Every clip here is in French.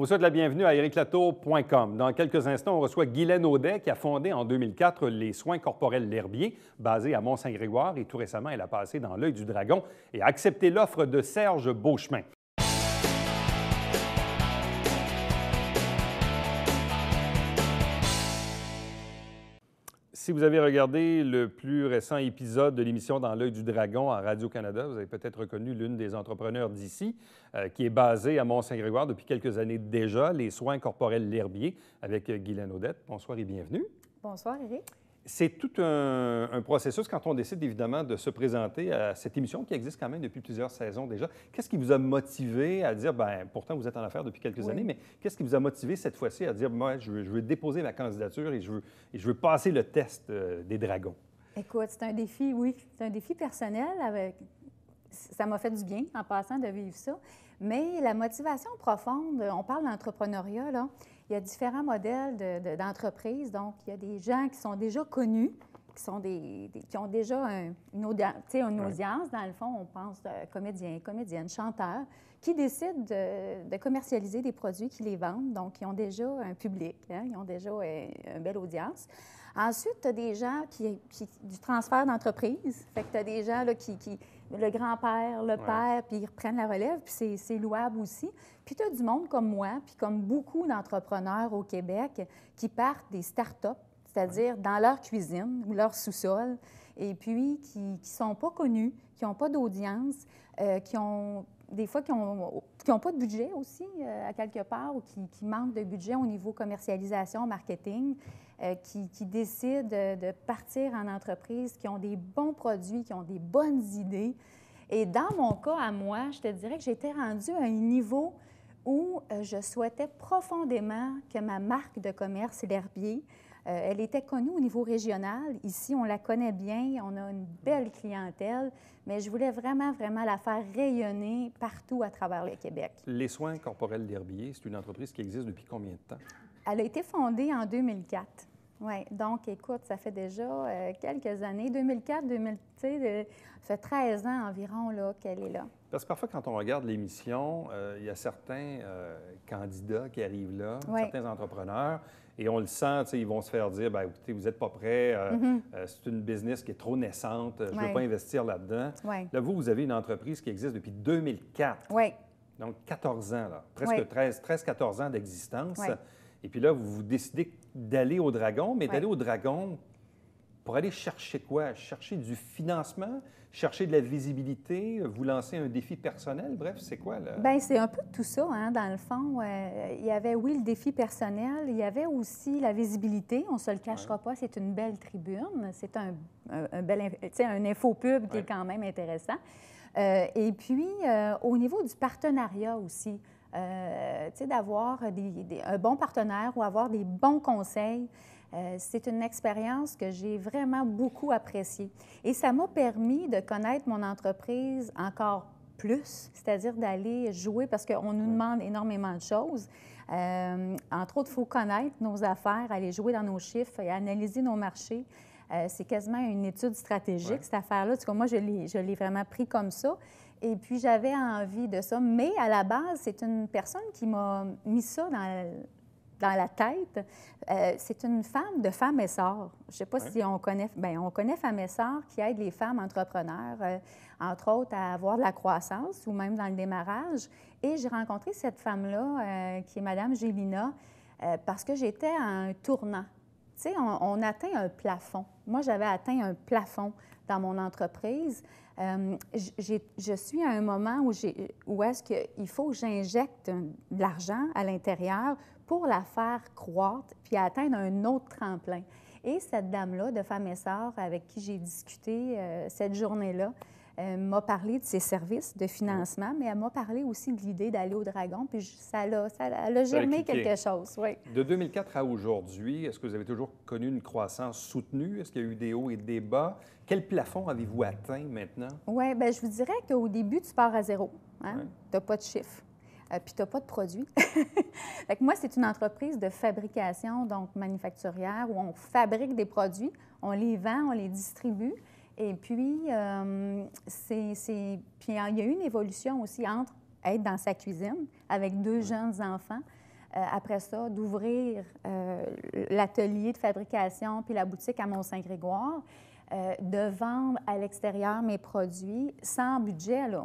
On vous souhaite la bienvenue à ericlatour.com. Dans quelques instants, on reçoit Guylaine Audet qui a fondé en 2004 les soins corporels L'Herbier, basé à Mont-Saint-Grégoire. Et tout récemment, elle a passé dans l'œil du dragon et a accepté l'offre de Serge Beauchemin. Si vous avez regardé le plus récent épisode de l'émission Dans l'œil du dragon à Radio-Canada, vous avez peut-être reconnu l'une des entrepreneurs d'ici, qui est basée à Mont-Saint-Grégoire depuis quelques années déjà, les soins corporels L'Herbier, avec Guylaine Audet. Bonsoir et bienvenue. Bonsoir, Éric. C'est tout un processus quand on décide évidemment de se présenter à cette émission qui existe quand même depuis plusieurs saisons déjà. Qu'est-ce qui vous a motivé à dire, bien, pourtant vous êtes en affaires depuis quelques années, mais qu'est-ce qui vous a motivé cette fois-ci à dire, moi, je veux déposer ma candidature et je veux passer le test des dragons? Écoute, c'est un défi, oui. C'est un défi personnel. Ça m'a fait du bien en passant de vivre ça. Mais la motivation profonde, on parle d'entrepreneuriat, là. Il y a différents modèles d'entreprises. Donc, il y a des gens qui sont déjà connus, qui ont déjà une audience. Dans le fond, on pense comédiens, comédiennes, chanteurs, qui décident de commercialiser des produits, qui les vendent. Donc, ils ont déjà un public, hein, ils ont déjà une belle audience. Ensuite, tu as des gens du transfert d'entreprise. Fait que tu as des gens là, le grand-père, le père, puis ils reprennent la relève, puis c'est louable aussi. Puis tu as du monde comme moi, puis comme beaucoup d'entrepreneurs au Québec, qui partent des start-up, c'est-à-dire dans leur cuisine ou leur sous-sol, et puis qui ne sont pas connus, qui n'ont pas d'audience, qui ont pas de budget aussi, à quelque part, ou qui manquent de budget au niveau commercialisation, marketing, qui décident de partir en entreprise, qui ont des bons produits, qui ont des bonnes idées. Et dans mon cas, à moi, je te dirais que j'étais rendue à un niveau où je souhaitais profondément que ma marque de commerce, L'Herbier, elle était connue au niveau régional. Ici, on la connaît bien, on a une belle clientèle, mais je voulais vraiment, vraiment la faire rayonner partout à travers le Québec. Les soins corporels L'Herbier, c'est une entreprise qui existe depuis combien de temps? Elle a été fondée en 2004. Oui, donc écoute, ça fait déjà quelques années. 2004, ça fait 13 ans environ là, qu'elle est là. Parce que parfois, quand on regarde l'émission, il y a certains candidats qui arrivent là, certains entrepreneurs, et on le sent, ils vont se faire dire, bien, écoutez, vous n'êtes pas prêts, c'est une business qui est trop naissante, je ne veux pas investir là-dedans. Là, vous avez une entreprise qui existe depuis 2004. Oui. Donc, 14 ans, là, presque 13-14 ans d'existence. Et puis là, vous décidez d'aller au dragon, mais d'aller au dragon pour aller chercher quoi? Chercher du financement, chercher de la visibilité, vous lancer un défi personnel, bref, c'est quoi là? Bien, c'est un peu tout ça, hein, dans le fond. Il y avait, oui, le défi personnel, il y avait aussi la visibilité, on ne se le cachera pas, c'est une belle tribune, c'est un infopub qui est quand même intéressant. Et puis, au niveau du partenariat aussi, d'avoir un bon partenaire ou avoir des bons conseils, c'est une expérience que j'ai vraiment beaucoup appréciée. Et ça m'a permis de connaître mon entreprise encore plus, c'est-à-dire d'aller jouer, parce qu'on nous demande énormément de choses. Entre autres, il faut connaître nos affaires, aller jouer dans nos chiffres et analyser nos marchés. C'est quasiment une étude stratégique, cette affaire-là. Moi, je l'ai vraiment pris comme ça. Et puis, j'avais envie de ça. Mais à la base, c'est une personne qui m'a mis ça dans la tête. C'est une femme de Femmes et Sœurs. Je ne sais pas si on connaît... Bien, on connaît Femmes et Sœurs qui aident les femmes entrepreneurs, entre autres, à avoir de la croissance ou même dans le démarrage. Et j'ai rencontré cette femme-là, qui est Mme Gélina, parce que j'étais à un tournant. Tu sais, on atteint un plafond. Moi, j'avais atteint un plafond dans mon entreprise. Je suis à un moment où est-ce qu'il faut que j'injecte de l'argent à l'intérieur pour la faire croître puis atteindre un autre tremplin. Et cette dame-là, de Femmes et Sœurs, avec qui j'ai discuté cette journée-là, m'a parlé de ses services de financement, mais elle m'a parlé aussi de l'idée d'aller au dragon, puis ça a germé quelque chose, oui. De 2004 à aujourd'hui, est-ce que vous avez toujours connu une croissance soutenue? Est-ce qu'il y a eu des hauts et des bas? Quel plafond avez-vous atteint maintenant? Oui, bien, je vous dirais qu'au début, tu pars à zéro. Hein? Tu n'as pas de chiffre. Puis tu n'as pas de produit. Fait que moi, c'est une entreprise de fabrication, donc manufacturière, où on fabrique des produits, on les vend, on les distribue. Et puis, puis il y a eu une évolution aussi entre être dans sa cuisine avec deux jeunes enfants, après ça, d'ouvrir l'atelier de fabrication puis la boutique à Mont-Saint-Grégoire, de vendre à l'extérieur mes produits sans budget, là,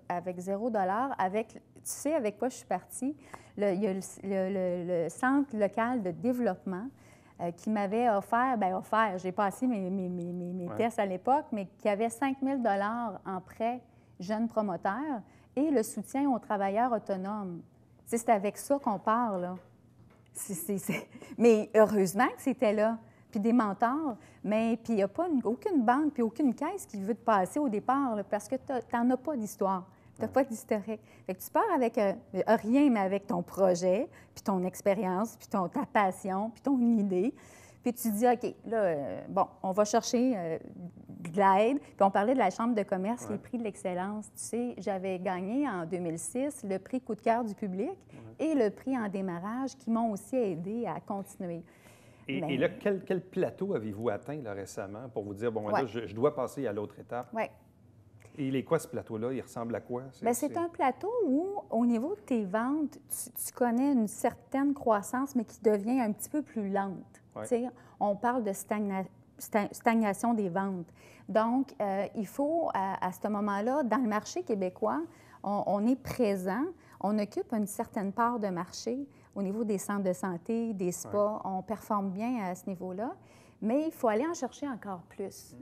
avec 0 $. Tu sais avec quoi je suis partie? Il y a le Centre local de développement qui m'avait offert, j'ai passé mes tests à l'époque, mais qui avait 5 000 $ en prêt jeunes promoteurs et le soutien aux travailleurs autonomes. C'est avec ça qu'on parle, là. Mais heureusement que c'était là. Puis des mentors, mais puis il n'y a pas aucune banque puis aucune caisse qui veut te passer au départ, là, parce que tu n'en as pas d'histoire. Tu n'as pas d'historique. Fait que tu pars avec rien, mais avec ton projet, puis ton expérience, puis ta passion, puis ton idée. Puis tu dis, OK, là, on va chercher de l'aide. Puis on parlait de la Chambre de commerce, les prix de l'excellence. Tu sais, j'avais gagné en 2006 le prix coup de cœur du public et le prix en démarrage qui m'ont aussi aidé à continuer. Et là, quel plateau avez-vous atteint là, récemment pour vous dire, là, je dois passer à l'autre étape? Oui. Et il est quoi ce plateau-là? Il ressemble à quoi? C'est un plateau où, au niveau de tes ventes, tu connais une certaine croissance, mais qui devient un petit peu plus lente. Ouais. On parle de stagnation des ventes. Donc, il faut, à ce moment-là, dans le marché québécois, on est présent, on occupe une certaine part de marché au niveau des centres de santé, des spas. On performe bien à ce niveau-là. Mais il faut aller en chercher encore plus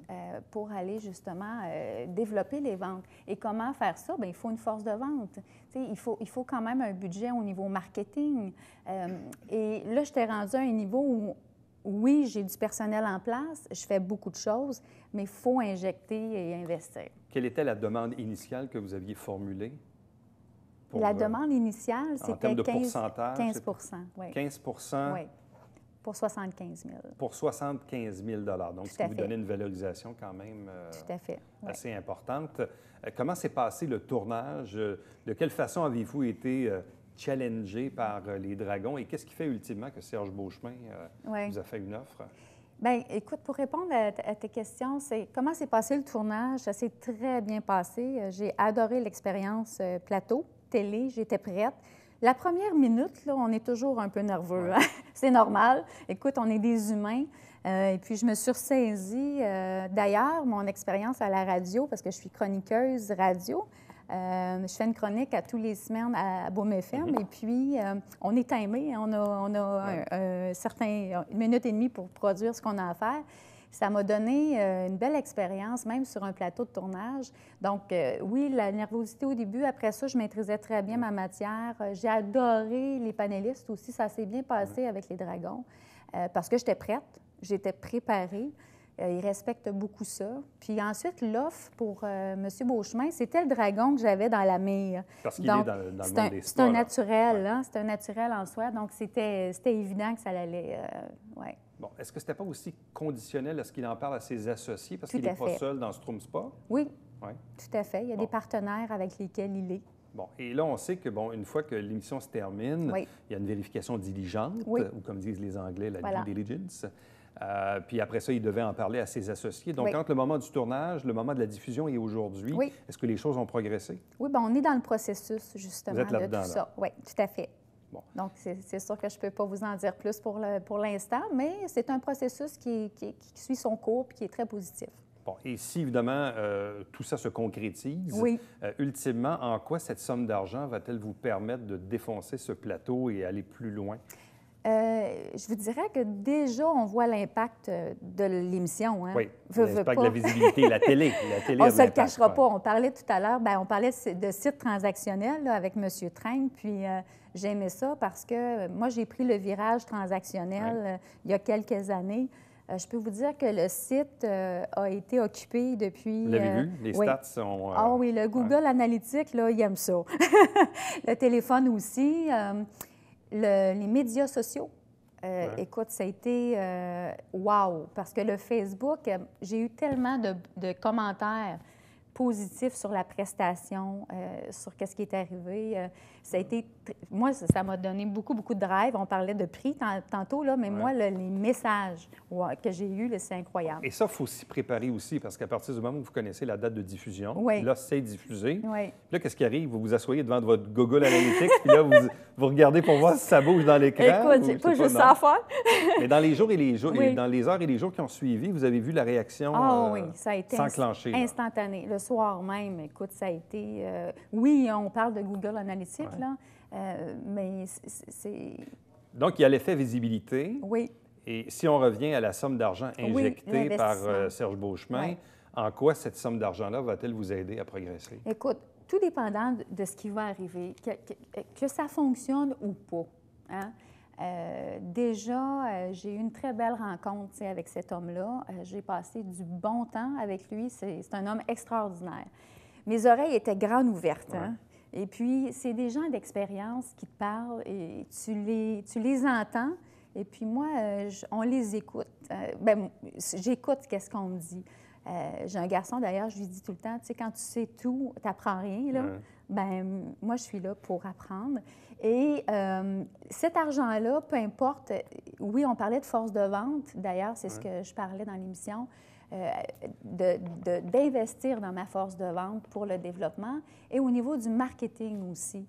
pour aller justement développer les ventes. Et comment faire ça? Bien, il faut une force de vente. Il faut quand même un budget au niveau marketing. Et là, je t'ai rendu à un niveau où, oui, j'ai du personnel en place, je fais beaucoup de choses, mais il faut injecter et investir. Quelle était la demande initiale que vous aviez formulée? La demande initiale, c'était 15 oui. 15 oui. Pour 75 000. Pour 75 000 donc ce qui vous donnait une valorisation quand même Tout à fait. assez importante. Comment s'est passé le tournage? De quelle façon avez-vous été challengé par les Dragons? Et qu'est-ce qui fait ultimement que Serge Beauchemin vous a fait une offre? Bien, écoute, pour répondre à tes questions, c'est comment s'est passé le tournage? Ça s'est très bien passé. J'ai adoré l'expérience plateau, télé, j'étais prête. La première minute, là, on est toujours un peu nerveux. Hein? C'est normal. Écoute, on est des humains. Et puis, je me suis ressaisie. D'ailleurs, mon expérience à la radio, parce que je suis chroniqueuse radio, je fais une chronique à tous les semaines à Boom FM. Et puis, on est timé. On a une minute et demie pour produire ce qu'on a à faire. Ça m'a donné une belle expérience, même sur un plateau de tournage. Donc, oui, la nervosité au début. Après ça, je maîtrisais très bien ma matière. J'ai adoré les panélistes aussi. Ça s'est bien passé avec les Dragons parce que j'étais prête, j'étais préparée. Ils respectent beaucoup ça. Puis ensuite, l'offre pour M. Beauchemin, c'était le dragon que j'avais dans la mire. Parce qu'il est dans le monde des spas. C'est un naturel, hein? C'est un naturel en soi. Donc, c'était évident que ça allait... Bon, est-ce que ce n'était pas aussi conditionnel à ce qu'il en parle à ses associés, parce qu'il n'est pas seul dans Schtroumpf Spa? Oui, tout à fait. Il y a des partenaires avec lesquels il est. Bon, et là, on sait que, une fois que l'émission se termine, il y a une vérification diligente, ou comme disent les Anglais, la due diligence. Puis après ça, il devait en parler à ses associés. Donc, entre le moment du tournage, le moment de la diffusion et aujourd'hui, est-ce que les choses ont progressé? Oui, bien, on est dans le processus, justement, vous êtes là-dedans, de tout ça. Oui, tout à fait. Bon. Donc, c'est sûr que je ne peux pas vous en dire plus pour l'instant, mais c'est un processus qui suit son cours et qui est très positif. Bon, et si, évidemment, tout ça se concrétise, ultimement, en quoi cette somme d'argent va-t-elle vous permettre de défoncer ce plateau et aller plus loin? Je vous dirais que déjà, on voit l'impact de l'émission. Hein? Oui, l'impact de la visibilité, la télé. On ne se le cachera pas. On parlait tout à l'heure, on parlait de site transactionnel là, avec M. Train, puis j'aimais ça parce que moi, j'ai pris le virage transactionnel il y a quelques années. Je peux vous dire que le site a été occupé depuis... Vous l'avez vu? Les stats sont... Ah oui, le Google Analytics, là, il aime ça. Le téléphone aussi. Les médias sociaux, écoute, ça a été wow! Parce que le Facebook, j'ai eu tellement de commentaires positif sur la prestation, sur qu'est-ce qui est arrivé. Ça a été, moi, ça m'a donné beaucoup, beaucoup de drive. On parlait de prix tantôt, là, mais moi, les messages que j'ai eus, là, c'est incroyable. Et ça, il faut s'y préparer aussi, parce qu'à partir du moment où vous connaissez la date de diffusion, là, c'est diffusé. Là, qu'est-ce qui arrive? Vous vous asseyez devant votre Google Analytics, puis là, vous regardez pour voir si ça bouge dans l'écran. Écoute, c'est pas juste ça à faire. Mais dans les jours et les jours, dans les heures et les jours qui ont suivi, vous avez vu la réaction ça a été s'enclencher. Instantané. Le soir même, écoute, ça a été... oui, on parle de Google Analytics, là, mais c'est... Donc, il y a l'effet visibilité. Oui. Et si on revient à la somme d'argent injectée par Serge Beauchemin, en quoi cette somme d'argent-là va-t-elle vous aider à progresser? Écoute, tout dépendant de ce qui va arriver, que ça fonctionne ou pas, hein? Déjà, j'ai eu une très belle rencontre avec cet homme-là. J'ai passé du bon temps avec lui. C'est un homme extraordinaire. Mes oreilles étaient grandes ouvertes. Hein? Et puis, c'est des gens d'expérience qui te parlent et tu les entends. Et puis moi, on les écoute. J'écoute ce qu'on me dit. J'ai un garçon, d'ailleurs, je lui dis tout le temps, tu sais, quand tu sais tout, tu n'apprends rien, là. Moi, je suis là pour apprendre. Et cet argent-là, peu importe, oui, on parlait de force de vente, d'ailleurs, c'est ce que je parlais dans l'émission, d'investir dans ma force de vente pour le développement. Et au niveau du marketing aussi,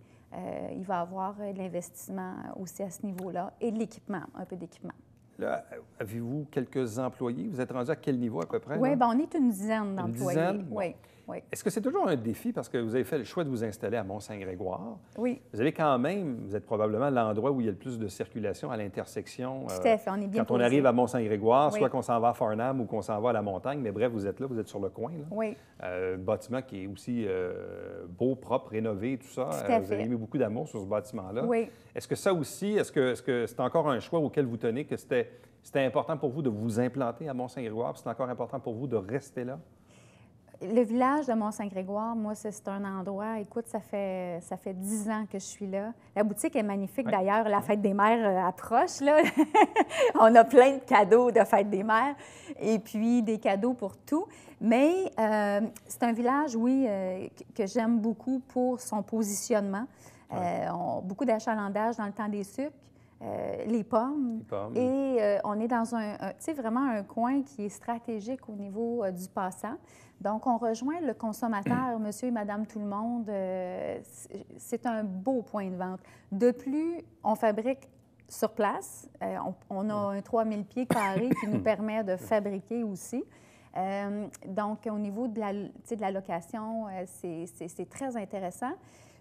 il va y avoir de l'investissement aussi à ce niveau-là et de l'équipement, un peu d'équipement. Là, avez-vous quelques employés? Vous êtes rendu à quel niveau à peu près? Oui, on est une dizaine d'employés. Une dizaine? Oui. Oui. Est-ce que c'est toujours un défi parce que vous avez fait le choix de vous installer à Mont-Saint-Grégoire? Oui. Vous avez quand même, vous êtes probablement l'endroit où il y a le plus de circulation à l'intersection. Tout à fait, on est bien quand on arrive à Mont-Saint-Grégoire, soit qu'on s'en va à Farnham ou qu'on s'en va à la montagne, mais bref, vous êtes là, vous êtes sur le coin. Là. Oui. Bâtiment qui est aussi beau, propre, rénové, tout ça. Tout à vous avez mis beaucoup d'amour sur ce bâtiment-là. Oui. Est-ce que ça aussi, est-ce que c'est encore un choix auquel vous tenez, que c'était important pour vous de vous implanter à Mont-Saint-Grégoire, puis c'est encore important pour vous de rester là? Le village de Mont-Saint-Grégoire, moi, c'est un endroit, écoute, ça fait 10 ans que je suis là. La boutique est magnifique, d'ailleurs. La fête des mères approche, là. On a plein de cadeaux de fête des mères et puis des cadeaux pour tout. Mais c'est un village, oui, que j'aime beaucoup pour son positionnement. Beaucoup d'achalandage dans le temps des sucres. Les pommes. Et on est dans vraiment un coin qui est stratégique au niveau du passant. Donc, on rejoint le consommateur, monsieur et madame tout le monde. C'est un beau point de vente. De plus, on fabrique sur place. On a un 3000 pieds carrés qui nous permet de fabriquer aussi. Donc, au niveau de la location, c'est très intéressant.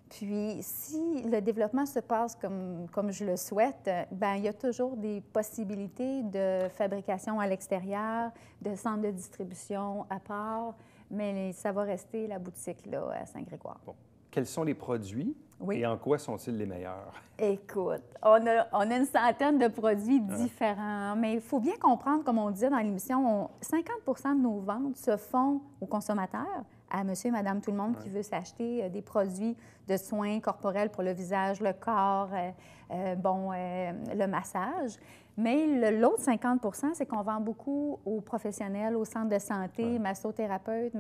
Puis, si le développement se passe comme je le souhaite, il y a toujours des possibilités de fabrication à l'extérieur, de centres de distribution à part, mais ça va rester la boutique là, à Saint-Grégoire. Bon. Quels sont les produits et en quoi sont-ils les meilleurs? Écoute, on a une centaine de produits différents, mais il faut bien comprendre, comme on disait dans l'émission, 50 de nos ventes se font aux consommateurs, à monsieur et madame tout le monde qui veut s'acheter des produits de soins corporels pour le visage, le corps, le massage. Mais l'autre 50 c'est qu'on vend beaucoup aux professionnels, aux centres de santé, massothérapeutes,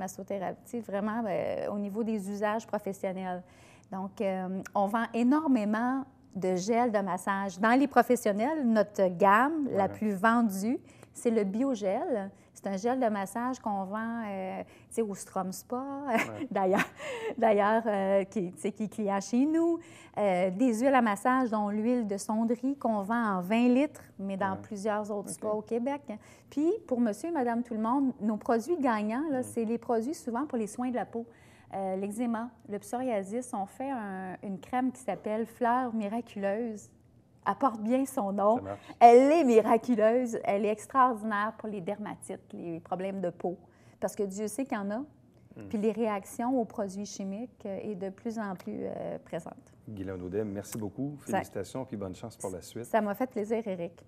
vraiment au niveau des usages professionnels. Donc, on vend énormément de gel de massage. Dans les professionnels, notre gamme la plus vendue, c'est le biogel. C'est un gel de massage qu'on vend au Strom Spa, d'ailleurs, qui est client chez nous. Des huiles à massage, dont l'huile de sonderie qu'on vend en 20 litres, mais dans plusieurs autres spas au Québec. Puis, pour monsieur et madame tout le monde, nos produits gagnants, c'est les produits souvent pour les soins de la peau. L'eczéma, le psoriasis, on fait une crème qui s'appelle Fleur miraculeuse. Elle porte bien son nom. Elle est miraculeuse. Elle est extraordinaire pour les dermatites, les problèmes de peau. Parce que Dieu sait qu'il y en a. Puis les réactions aux produits chimiques est de plus en plus présente. Guylaine Audet, merci beaucoup. Félicitations et bonne chance pour la suite. Ça m'a fait plaisir, Éric.